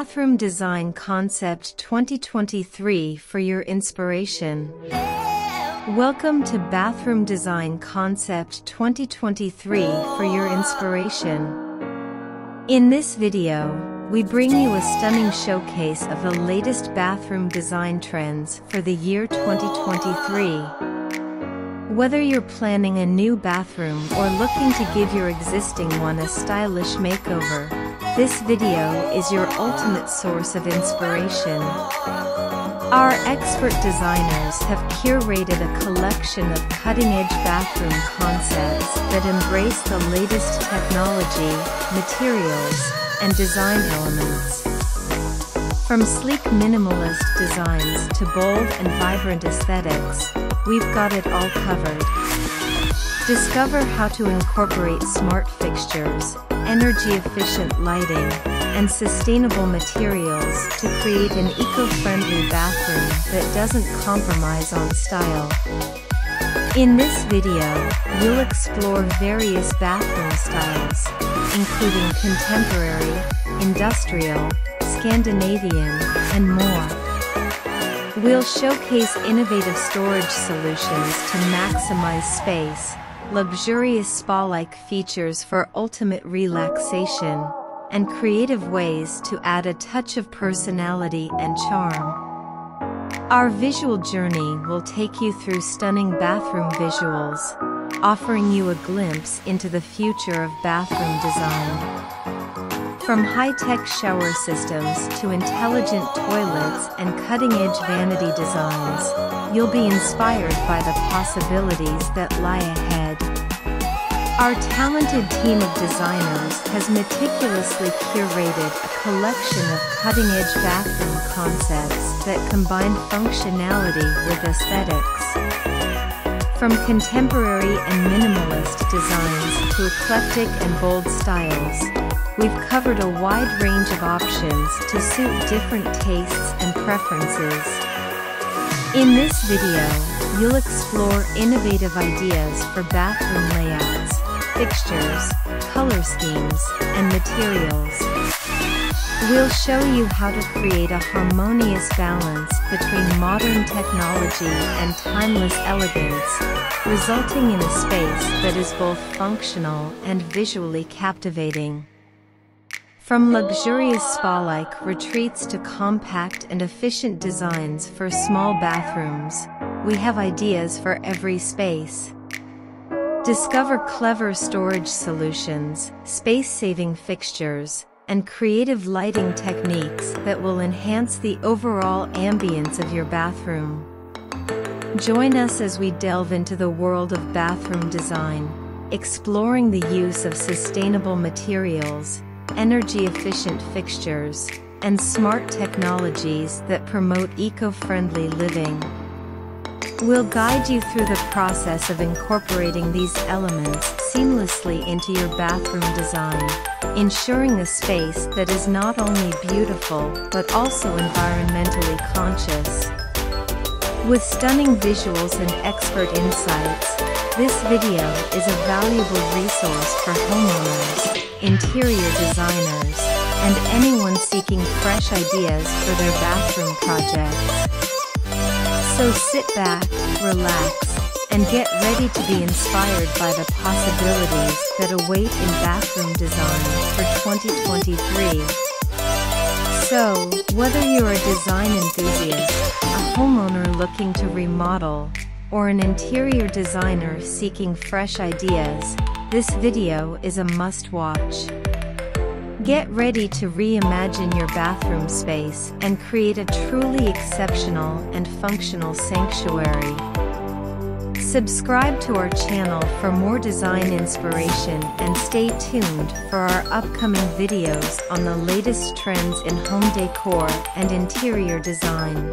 Bathroom Design Concept 2023 for your inspiration. Welcome to Bathroom Design Concept 2023 for your inspiration. In this video, we bring you a stunning showcase of the latest bathroom design trends for the year 2023. Whether you're planning a new bathroom or looking to give your existing one a stylish makeover, this video is your ultimate source of inspiration. Our expert designers have curated a collection of cutting-edge bathroom concepts that embrace the latest technology, materials, and design elements. From sleek minimalist designs to bold and vibrant aesthetics, we've got it all covered. Discover how to incorporate smart fixtures, energy-efficient lighting, and sustainable materials to create an eco-friendly bathroom that doesn't compromise on style. In this video, you'll explore various bathroom styles, including contemporary, industrial, Scandinavian, and more. We'll showcase innovative storage solutions to maximize space, luxurious spa-like features for ultimate relaxation, and creative ways to add a touch of personality and charm. Our visual journey will take you through stunning bathroom visuals, offering you a glimpse into the future of bathroom design. From high-tech shower systems to intelligent toilets and cutting-edge vanity designs, you'll be inspired by the possibilities that lie ahead. Our talented team of designers has meticulously curated a collection of cutting-edge bathroom concepts that combine functionality with aesthetics. From contemporary and minimalist designs to eclectic and bold styles, we've covered a wide range of options to suit different tastes and preferences. In this video, you'll explore innovative ideas for bathroom layouts, fixtures, color schemes, and materials. We'll show you how to create a harmonious balance between modern technology and timeless elegance, resulting in a space that is both functional and visually captivating. From luxurious spa-like retreats to compact and efficient designs for small bathrooms, we have ideas for every space. Discover clever storage solutions, space-saving fixtures, and creative lighting techniques that will enhance the overall ambience of your bathroom. Join us as we delve into the world of bathroom design, exploring the use of sustainable materials, energy-efficient fixtures, and smart technologies that promote eco-friendly living. We'll guide you through the process of incorporating these elements seamlessly into your bathroom design, ensuring a space that is not only beautiful but also environmentally conscious. With stunning visuals and expert insights, this video is a valuable resource for homeowners, interior designers, and anyone seeking fresh ideas for their bathroom projects. So sit back, relax, and get ready to be inspired by the possibilities that await in bathroom design for 2023. So, whether you're a design enthusiast, a homeowner looking to remodel, or an interior designer seeking fresh ideas, this video is a must-watch. Get ready to reimagine your bathroom space and create a truly exceptional and functional sanctuary. Subscribe to our channel for more design inspiration and stay tuned for our upcoming videos on the latest trends in home decor and interior design.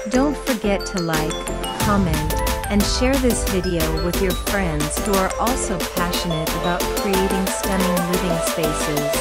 Don't forget to like, comment, and share this video with your friends who are also passionate about creating stunning living spaces.